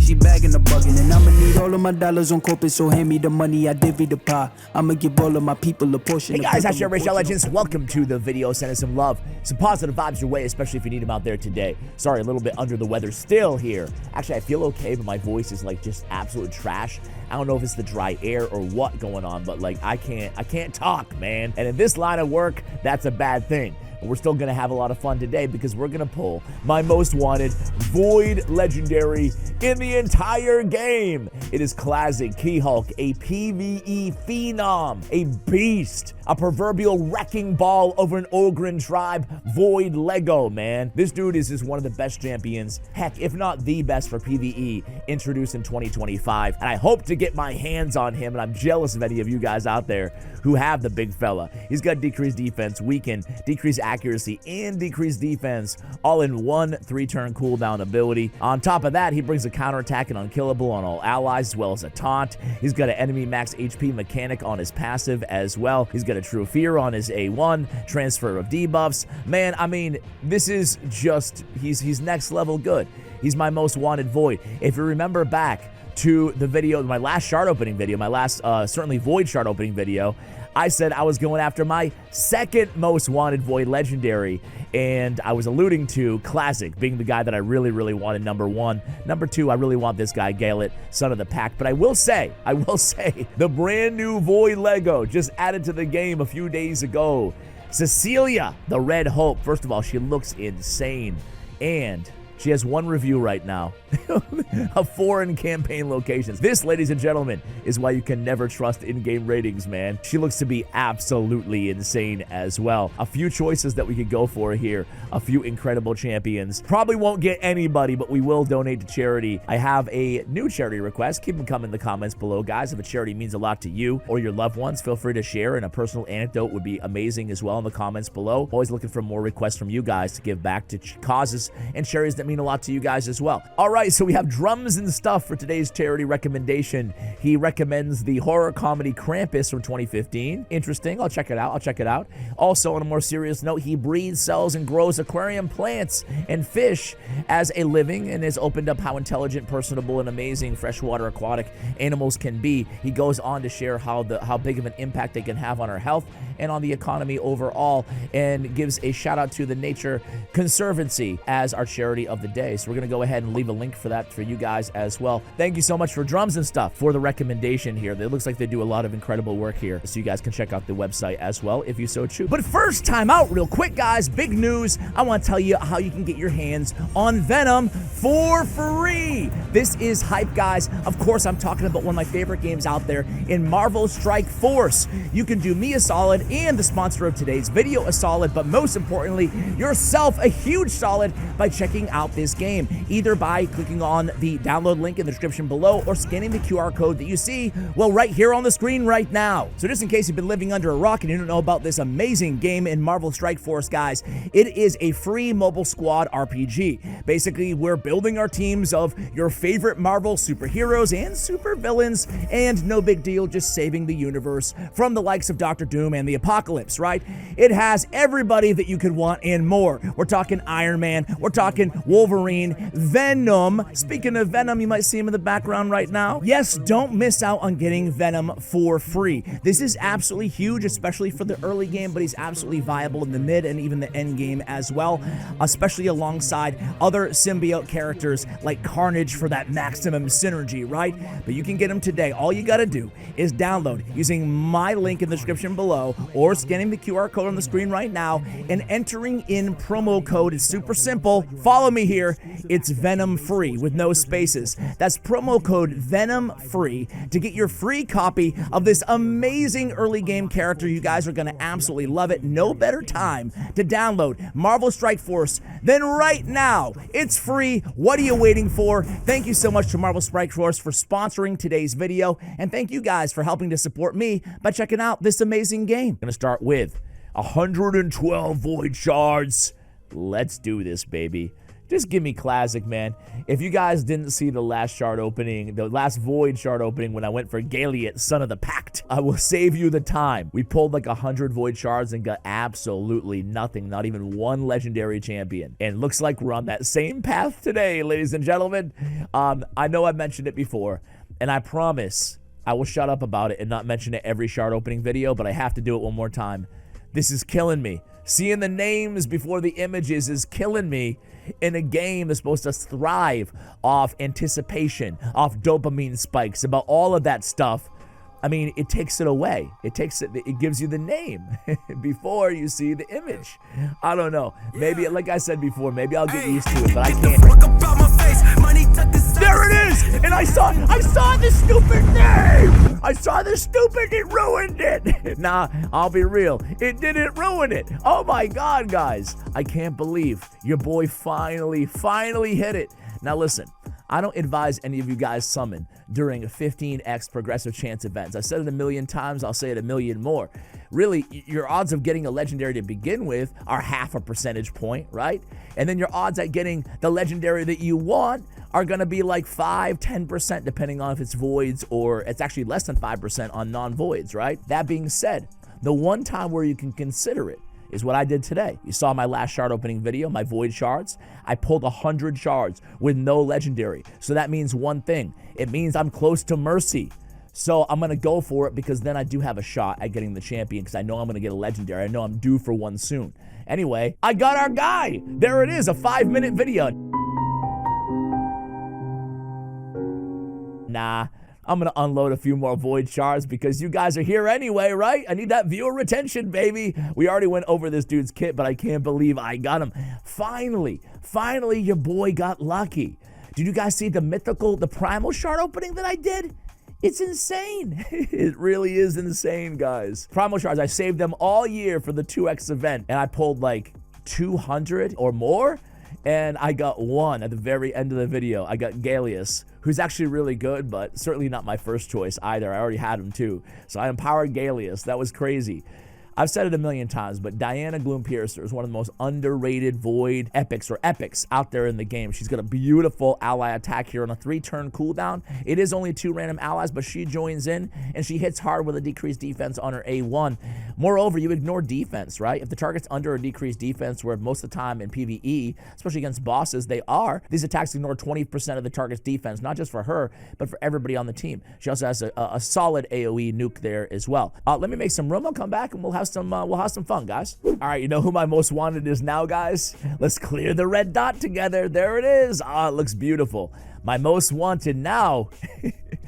she bagging the bugging. And I'ma need all of my dollars on corporate, so hand me the money, I divvy the pie. I'ma give all of my people a portion. Hey guys, how's your Rachel Legends? Welcome to the video. Send us some love, some positive vibes your way, especially if you need them out there today. Sorry, a little bit under the weather still here. Actually, I feel okay, but my voice is like just absolute trash. I don't know if it's the dry air or what going on, but like I can't talk, man. And in this line of work, that's a bad thing. But we're still going to have a lot of fun today because we're going to pull my most wanted Void Legendary in the entire game. It is Klaazag Keyhulk, a PvE phenom, a beast, a proverbial wrecking ball over an Ogren tribe, Void Lego, man. This dude is just one of the best champions, heck, if not the best for PvE introduced in 2025. And I hope to get my hands on him, and I'm jealous of any of you guys out there who have the big fella. He's got decreased defense, weaken, decreased accuracy, and decreased defense, all in one 3-turn cooldown ability. On top of that, he brings a counterattack and unkillable on all allies, as well as a taunt. He's got an enemy max HP mechanic on his passive as well. He's got a true fear on his A1, transfer of debuffs. Man, I mean, this is just, he's next level good. He's my most wanted Void. If you remember back to the video, my last shard opening video, my last certainly Void shard opening video, I said I was going after my second most wanted Void Legendary, and I was alluding to Klaazag being the guy that I really wanted number 1. Number 2, I really want this guy, Galet, son of the pack. But I will say, the brand new Void Lego just added to the game a few days ago. Cecilia, the Red Hope. First of all, she looks insane, and she has 1 review right now of foreign campaign locations. This, ladies and gentlemen, is why you can never trust in-game ratings, man. She looks to be absolutely insane as well. A few choices that we could go for here. A few incredible champions. Probably won't get anybody, but we will donate to charity. I have a new charity request. Keep them coming in the comments below, guys. If a charity means a lot to you or your loved ones, feel free to share, and a personal anecdote would be amazing as well in the comments below. Always looking for more requests from you guys to give back to causes and charities that mean a lot to you guys as well. All right, so we have drums and stuff for today's charity recommendation. He recommends the horror comedy Krampus from 2015. Interesting. I'll check it out. Also, on a more serious note, he breeds, sells, and grows aquarium plants and fish as a living, and has opened up how intelligent, personable, and amazing freshwater aquatic animals can be. He goes on to share how big of an impact they can have on our health and on the economy overall, and gives a shout out to the Nature Conservancy as our charity of the day. So we're going to go ahead and leave a link for that for you guys as well. Thank you so much for drums and stuff for the recommendation here. It looks like they do a lot of incredible work here, so you guys can check out the website as well if you so choose. But first, time out real quick, guys. Big news. I want to tell you how you can get your hands on Venom for free. This is hype, guys. Of course, I'm talking about one of my favorite games out there in Marvel Strike Force. You can do me a solid and the sponsor of today's video a solid, but most importantly, yourself a huge solid by checking out this game, either by clicking on the download link in the description below or scanning the QR code that you see, well, right here on the screen right now. So just in case you've been living under a rock and you don't know about this amazing game in Marvel Strike Force, guys, it is a free mobile squad RPG. Basically, we're building our teams of your favorite Marvel superheroes and supervillains, and no big deal, just saving the universe from the likes of Dr. Doom and the Apocalypse, right? It has everybody that you could want and more. We're talking Iron Man, we're talking Wolverine, Venom. Speaking of Venom, you might see him in the background right now. Yes, don't miss out on getting Venom for free. This is absolutely huge, especially for the early game, but he's absolutely viable in the mid and even the end game as well, especially alongside other symbiote characters like Carnage for that maximum synergy, right? But you can get him today. All you gotta do is download using my link in the description below or scanning the QR code on the screen right now and entering in promo code. It's super simple. Follow me here. It's Venom free with no spaces. That's promo code Venom free to get your free copy of this amazing early game character. You guys are going to absolutely love it. No better time to download Marvel Strike Force than right now. It's free. What are you waiting for? Thank you so much to Marvel Strike Force for sponsoring today's video, and thank you guys for helping to support me by checking out this amazing game. I'm going to start with 112 Void Shards. Let's do this, baby. Just give me Klaazag, man. If you guys didn't see the last shard opening, the last void shard opening when I went for Galiot, Son of the Pact, I will save you the time. We pulled like 100 void shards and got absolutely nothing, not even one legendary champion. And looks like we're on that same path today, ladies and gentlemen. I know I've mentioned it before, and I promise I will shut up about it and not mention it every shard opening video, but I have to do it one more time. This is killing me. Seeing the names before the images is killing me in a game that's supposed to thrive off anticipation, off dopamine spikes, about all of that stuff. I mean, it takes it away. It gives you the name before you see the image. I don't know. Maybe, like I said before, maybe I'll get used to it, but I can't. There it is! And I saw the stupid name! I saw the stupid, it ruined it! Nah, I'll be real. It didn't ruin it. Oh my God, guys. I can't believe your boy finally hit it. Now listen, I don't advise any of you guys summon during 15x progressive chance events. I said it a million times, I'll say it a million more. Really, your odds of getting a legendary to begin with are half a percentage point, right? And then your odds at getting the legendary that you want are gonna be like 5-10%, depending on if it's voids, or it's actually less than 5% on non-voids, right? That being said, the one time where you can consider it is what I did today. You saw my last shard opening video, my void shards. I pulled 100 shards with no legendary. So that means one thing. It means I'm close to Mercy. So I'm going to go for it, because then I do have a shot at getting the champion, because I know I'm going to get a legendary. I know I'm due for one soon. Anyway, I got our guy. There it is, a 5-minute video. Nah. I'm going to unload a few more void shards because you guys are here anyway, right? I need that viewer retention, baby. We already went over this dude's kit, but I can't believe I got him. Finally, your boy got lucky. Did you guys see the mythical, the primal shard opening that I did? It's insane. It really is insane, guys. Primal shards, I saved them all year for the 2x event, and I pulled like 200 or more. And I got one at the very end of the video. I got Galius, who's actually really good, but certainly not my first choice either. I already had him too. So I empowered Galius. That was crazy. I've said it a million times, but Diana Gloompiercer is one of the most underrated void epics out there in the game. She's got a beautiful ally attack here on a 3-turn cooldown. It is only 2 random allies, but she joins in and she hits hard with a decreased defense on her A1. Moreover, you ignore defense, right? If the target's under a decreased defense, where most of the time in PvE, especially against bosses, they are, these attacks ignore 20% of the target's defense, not just for her, but for everybody on the team. She also has a solid AoE nuke there as well. Let me make some room. I'll come back and we'll have some fun, guys. All right, you know who my most wanted is now, guys? Let's clear the red dot together. There it is. Ah, it looks beautiful. My most wanted now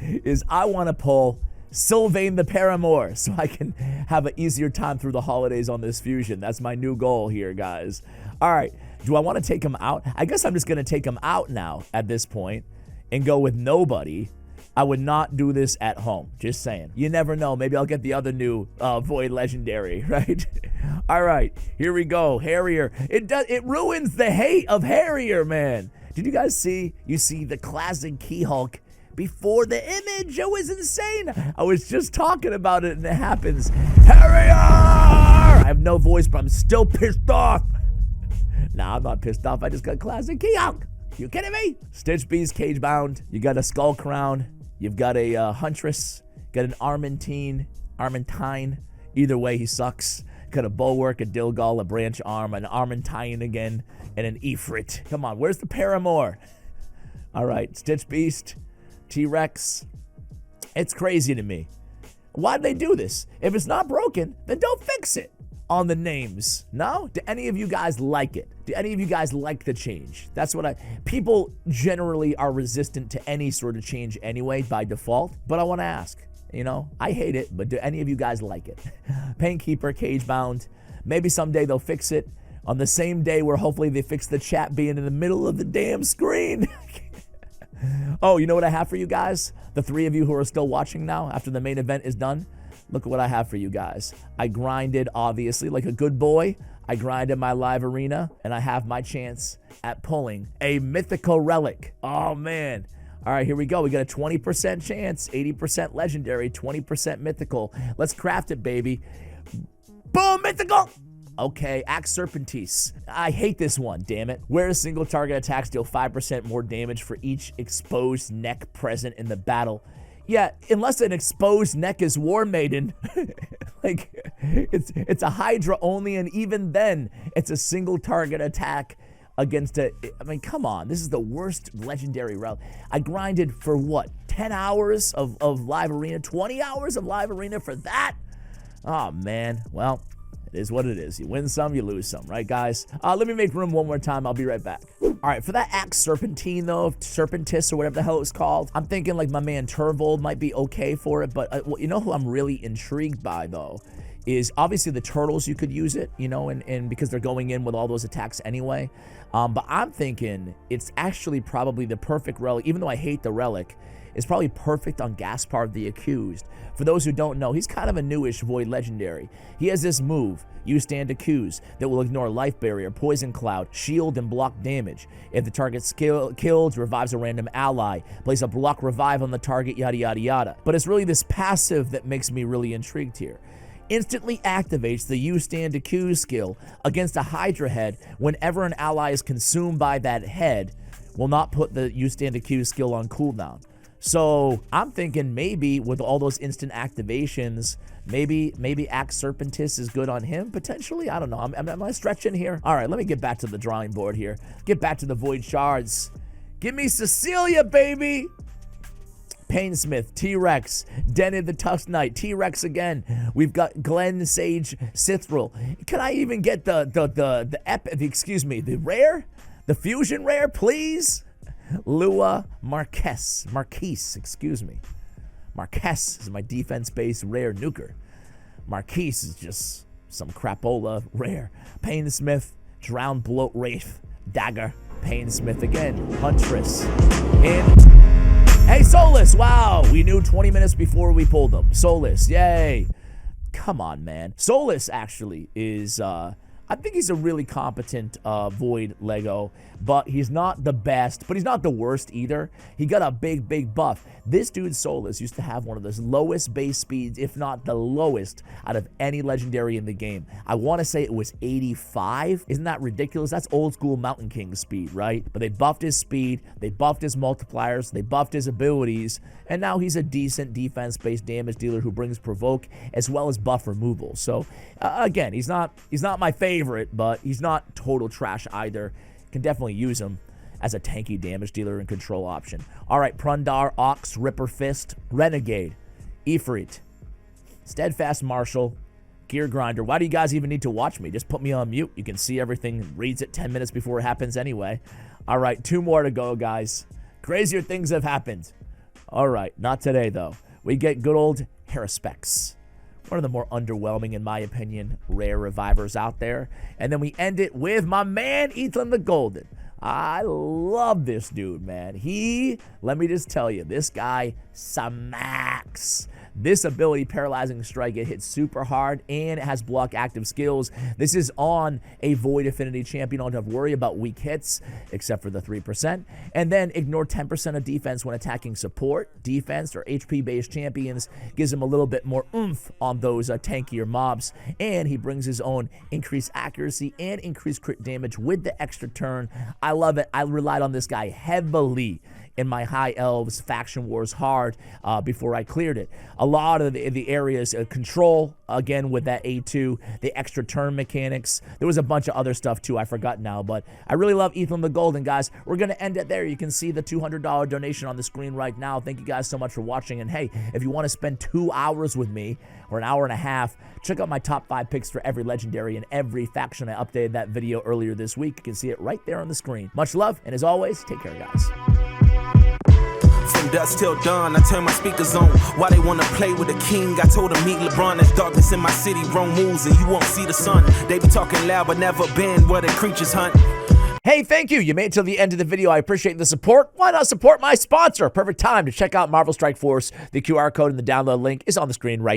is I want to pull Sylvain the Paramour so I can have an easier time through the holidays on this fusion. That's my new goal here, guys. All right, do I want to take him out? I guess I'm just going to take him out now at this point and go with nobody. I would not do this at home. Just saying. You never know. Maybe I'll get the other new Void Legendary, right? All right, here we go. Harrier. It ruins the hate of Harrier, man. Did you guys see? You see the Klaazag Keyhulk before the image. It was insane. I was just talking about it and it happens. Harrier! I have no voice, but I'm still pissed off. Nah, I'm not pissed off. I just got Klaazag Keyhulk. You kidding me? Stitch Beast cage bound. You got a skull crown. You've got a Huntress, got an Armentine. Either way, he sucks. Got a Bulwark, a Dilgal, a Branch Arm, an Armentine again, and an Ifrit. Come on, where's the Paramour? All right, Stitch Beast, T-Rex. It's crazy to me. Why'd they do this? If it's not broken, then don't fix it. On the names. No? Do any of you guys like it? Do any of you guys like the change? That's what people generally are resistant to any sort of change anyway by default, but I want to ask, you know, I hate it, but do any of you guys like it? Painkeeper, cage bound. Maybe someday they'll fix it on the same day where hopefully they fix the chat being in the middle of the damn screen. Oh, you know what I have for you guys? The 3 of you who are still watching now after the main event is done. Look at what I have for you guys. I grinded, obviously, like a good boy. I grinded my live arena, and I have my chance at pulling a mythical relic. Oh, man. All right, here we go. We got a 20% chance, 80% legendary, 20% mythical. Let's craft it, baby. Boom, mythical. Okay, Axe Serpentis. I hate this one, damn it. Where single target attacks deal 5% more damage for each exposed neck present in the battle. Yeah, unless an exposed neck is War Maiden. Like, it's a Hydra only, and even then, it's a single target attack against a... I mean, come on. This is the worst legendary relic. I grinded for what? 10 hours of live arena? 20 hours of live arena for that? Oh, man. Well, it is what it is. You win some, you lose some, right, guys? Let me make room one more time. I'll be right back. All right, for that Axe Serpentine, though, Serpentis or whatever the hell it's called, I'm thinking like my man Turvold might be okay for it, but you know who I'm really intrigued by, though, is obviously the turtles. You could use it, you know, and because they're going in with all those attacks anyway. But I'm thinking it's actually probably the perfect relic, even though I hate the relic. Is probably perfect on Gaspard the Accused. For those who don't know, he's kind of a newish Void legendary. He has this move, You Stand Accused, that will ignore Life Barrier, Poison Cloud, shield, and block damage. If the target's killed, revives a random ally, place a block revive on the target, yada yada yada. But it's really this passive that makes me really intrigued here. Instantly activates the You Stand Accused skill against a Hydra head whenever an ally is consumed by that head. Will not put the You Stand Accused skill on cooldown. So I'm thinking maybe with all those instant activations, maybe Axe Serpentis is good on him potentially. I don't know. Am I stretching here? All right, let me get back to the drawing board here. Get back to the Void Shards. Give me Cecilia, baby. Painsmith, T-Rex, Denid the Tusk Knight, T-Rex again. We've got Glenn Sage Cithril. Can I even get the rare? The fusion rare, please? Lua Marquez, excuse me. Marquez is my defense-based rare nuker. Marquise is just some crapola rare. Painsmith, Drowned Bloat Wraith, Dagger, Painsmith again, Huntress, and hey, Solus, wow, we knew 20 minutes before we pulled them. Solus, yay. Come on, man. Solus actually is, I think he's a really competent Void Lego, but he's not the best, but he's not the worst either. He got a big buff. This dude Solus used to have one of the lowest base speeds, if not the lowest, out of any legendary in the game. I want to say it was 85. Isn't that ridiculous? That's old school Mountain King speed, right? But they buffed his speed, they buffed his multipliers, they buffed his abilities, and now he's a decent defense-based damage dealer who brings provoke as well as buff removal. So again, he's not my favorite, but he's not total trash either. Can definitely use him as a tanky damage dealer and control option. All right, Prundar, Ox, Ripper Fist, Renegade, Ifrit, Steadfast Marshal, Gear Grinder. Why do you guys even need to watch me? Just put me on mute. You can see everything, reads it 10 minutes before it happens anyway. All right, 2 more to go, guys. Crazier things have happened. All right, not today, though. We get good old Haruspex. One of the more underwhelming, in my opinion, rare revivers out there. And then we end it with my man, Ethan the Golden. I love this dude, man. Let me just tell you, this guy smacks. This ability, Paralyzing Strike, it hits super hard and it has block active skills. This is on a Void Affinity champion. Don't have to worry about weak hits, except for the 3%. And then ignore 10% of defense when attacking support, defense, or HP-based champions. Gives him a little bit more oomph on those tankier mobs. And he brings his own increased accuracy and increased crit damage with the extra turn. I love it. I relied on this guy heavily in my High Elves Faction Wars hard before I cleared it. A lot of the areas, control, again with that A2, the extra turn mechanics. There was a bunch of other stuff too, I forgot now, but I really love Ethan the Golden, guys. We're going to end it there. You can see the $200 donation on the screen right now. Thank you guys so much for watching, and hey, if you want to spend 2 hours with me, or an hour and a half, check out my top 5 picks for every legendary and every faction. I updated that video earlier this week. You can see it right there on the screen. Much love, and as always, take care, guys. From dusk till dawn, I turn my speakers on. Why they wanna play with the king? I told them meet LeBron. There's darkness in my city, wrong moves, and you won't see the sun. They be talking loud, but never been where the creatures hunt. Hey, thank you. You made it till the end of the video. I appreciate the support. Why not support my sponsor? Perfect time to check out Marvel Strike Force. The QR code and the download link is on the screen right now.